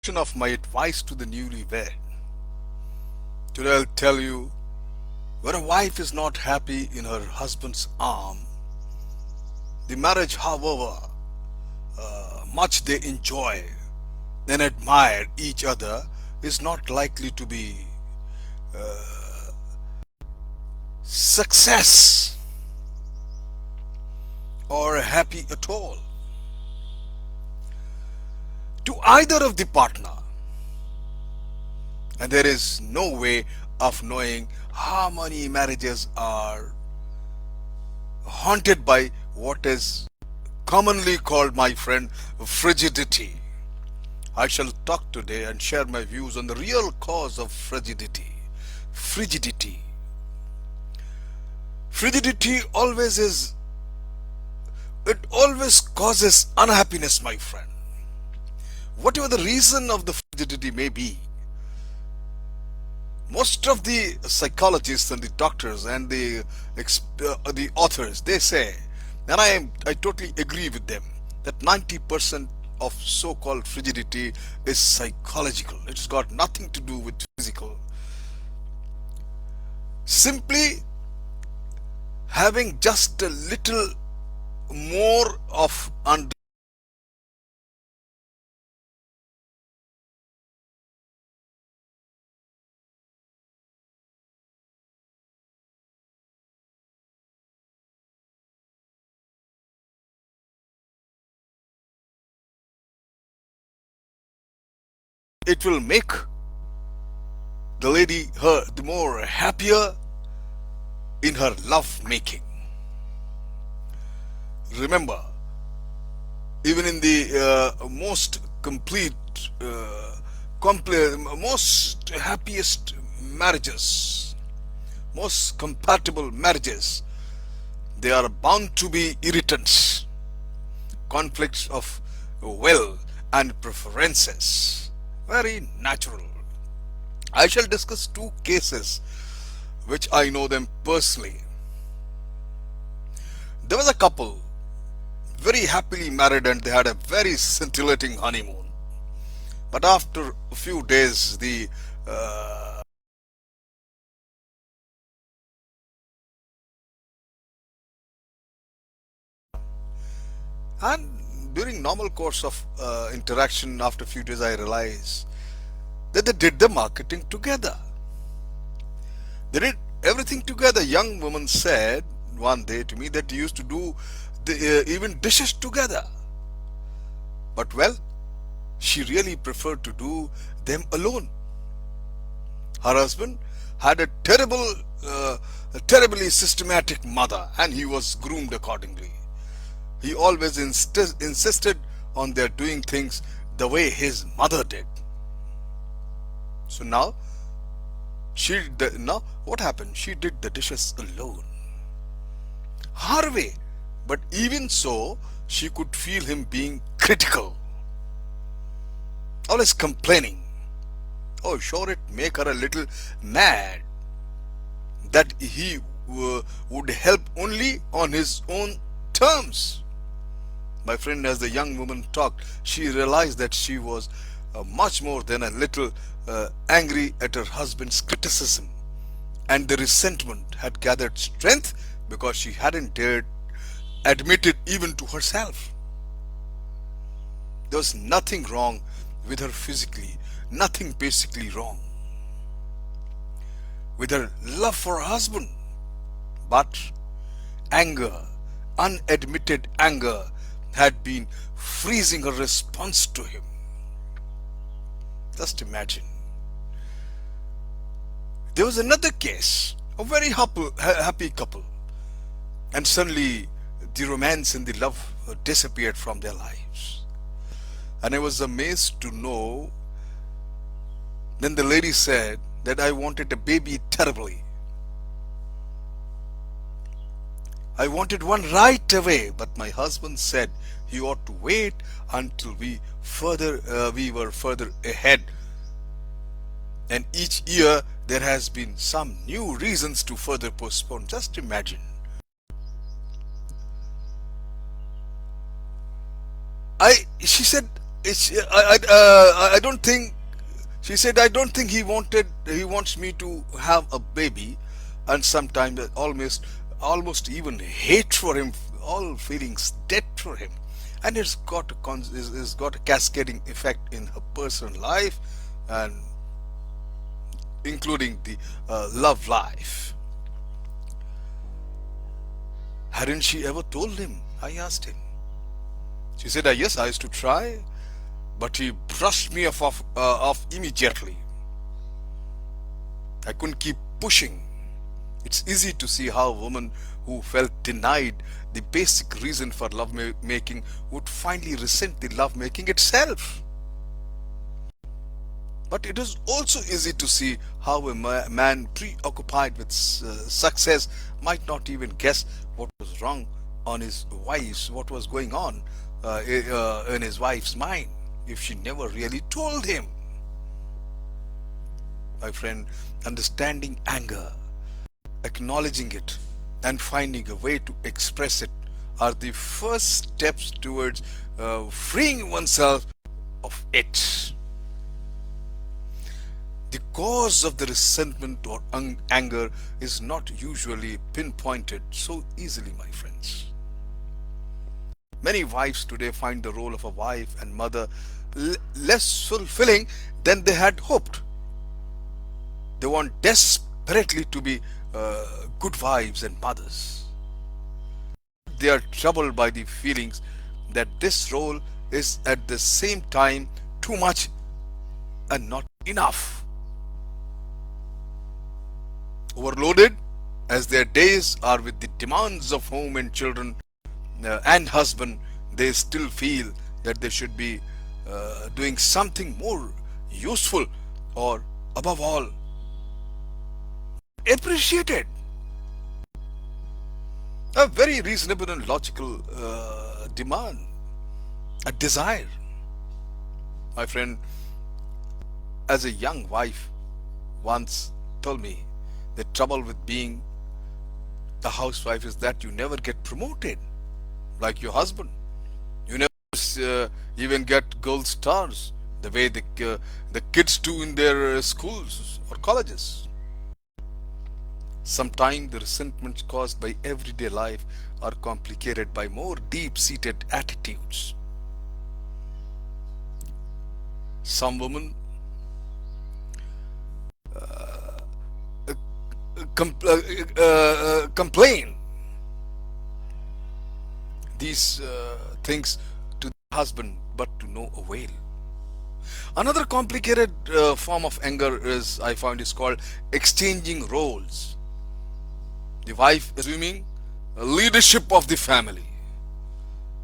Of my advice to the newlywed. Today I'll tell you, when a wife is not happy in her husband's arm, the marriage, however much they enjoy and admire each other, is not likely to be success or happy at all to either of the partner. And there is no way of knowing how many marriages are haunted by what is commonly called, my friend, frigidity. I shall talk today and share my views on the real cause of frigidity. Frigidity. Frigidity it always causes unhappiness, my friend. Whatever the reason of the frigidity may be, most of the psychologists and the doctors and the authors, they say, and I totally agree with them, that 90% of so-called frigidity is psychological. It's got nothing to do with physical. Simply having just a little more of it will make the lady her the more happier in her love making. Remember, even in the most complete, most happiest marriages, most compatible marriages, there are bound to be irritants, conflicts of will and preferences. Very natural. I shall discuss two cases which I know them personally. There was a couple very happily married and they had a very scintillating honeymoon. But after a few days, the and during normal course of interaction, after a few days, I realized that they did the marketing together. They did everything together. Young woman said one day to me that they used to do even dishes together. But well, she really preferred to do them alone. Her husband had a terribly systematic mother, and he was groomed accordingly. He always insisted on their doing things the way his mother did. So now what happened? She did the dishes alone, her way. But even so, she could feel him being critical, always complaining. Oh, sure, it make her a little mad that he would help only on his own terms. My friend, as the young woman talked, she realized that she was much more than a little angry at her husband's criticism, and the resentment had gathered strength because she hadn't dared admit it even to herself. There was nothing wrong with her physically, nothing basically wrong with her love for her husband, but anger, unadmitted anger, had been freezing her response to him. Just imagine. There was another case, a very happy couple, and suddenly the romance and the love disappeared from their lives. And I was amazed to know then the lady said that I wanted a baby terribly. I wanted one right away, but my husband said he ought to wait until we were further ahead. And each year there has been some new reasons to further postpone. Just imagine. She said, I don't think, she said, I don't think he wants me to have a baby, and sometimes almost even hate for him, all feelings dead for him, and it's got a cascading effect in her personal life, and including the love life. Hadn't she ever told him? I asked him. She said, yes, I used to try, but he brushed me off immediately. I couldn't keep pushing. It's easy to see how a woman who felt denied the basic reason for love making would finally resent the love making itself. But it is also easy to see how a man preoccupied with success might not even guess what was wrong on his wife's, what was going on in his wife's mind if she never really told him. My friend, understanding anger, acknowledging it, and finding a way to express it are the first steps towards freeing oneself of it. The cause of the resentment or anger is not usually pinpointed so easily, my friends. Many wives today find the role of a wife and mother less fulfilling than they had hoped. They want desperately to be good wives and mothers. They are troubled by the feelings that this role is at the same time too much and not enough. Overloaded as their days are with the demands of home and children and husband, they still feel that they should be doing something more useful, or above all, appreciated. A very reasonable and logical demand, a desire. My friend, as a young wife once told me, the trouble with being a housewife is that you never get promoted like your husband. You never even get gold stars the way the kids do in their schools or colleges. Sometimes the resentments caused by everyday life are complicated by more deep-seated attitudes. Some women complain these things to the husband, but to no avail. Another complicated form of anger I found, is called exchanging roles. The wife assuming leadership of the family.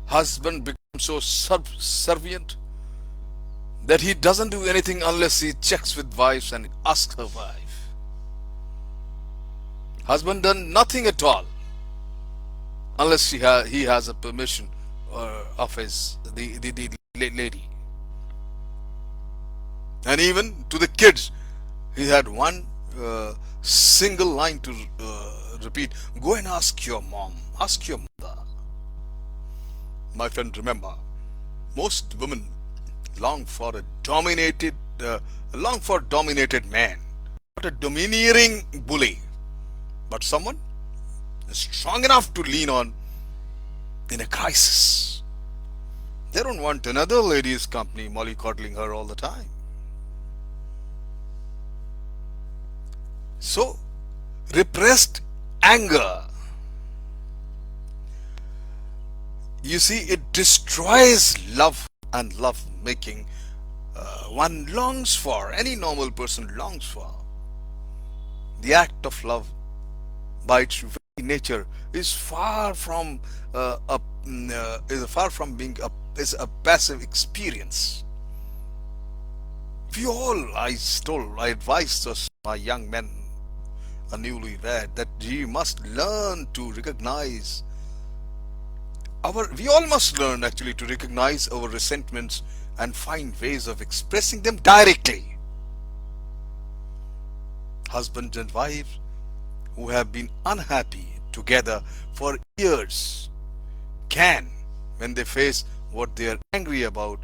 Husband becomes so subservient that he doesn't do anything unless he checks with wives and asks her wife. Husband done nothing at all unless he has a permission of the lady. And even to the kids, he had one single line to repeat: go and ask your mom, ask your mother. My friend, remember, most women long for dominated man, not a domineering bully, but someone strong enough to lean on in a crisis. They don't want another lady's company mollycoddling her all the time. So, repressed anger, you see, it destroys love and love making one longs for, any normal person longs for. The act of love, by its very nature, is far from being a passive experience. I advise us, my young men, a newlywed, that we must learn to recognize we all must learn actually to recognize our resentments and find ways of expressing them directly. Husbands and wives who have been unhappy together for years can, when they face what they are angry about,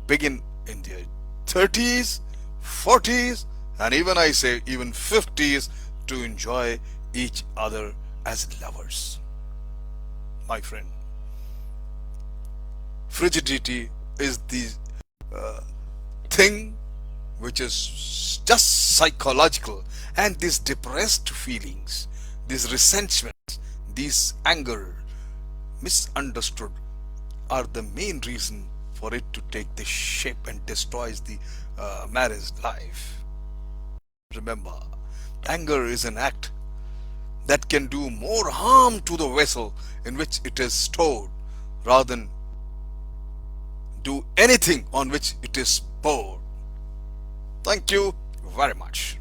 begin in their 30s, 40s, and even I say even 50s to enjoy each other as lovers. My friend, frigidity is the thing which is just psychological, and these depressed feelings, these resentments, these anger, misunderstood, are the main reason for it to take the shape and destroys the marriage life. Remember, anger is an act that can do more harm to the vessel in which it is stored rather than do anything on which it is poured. Thank you very much.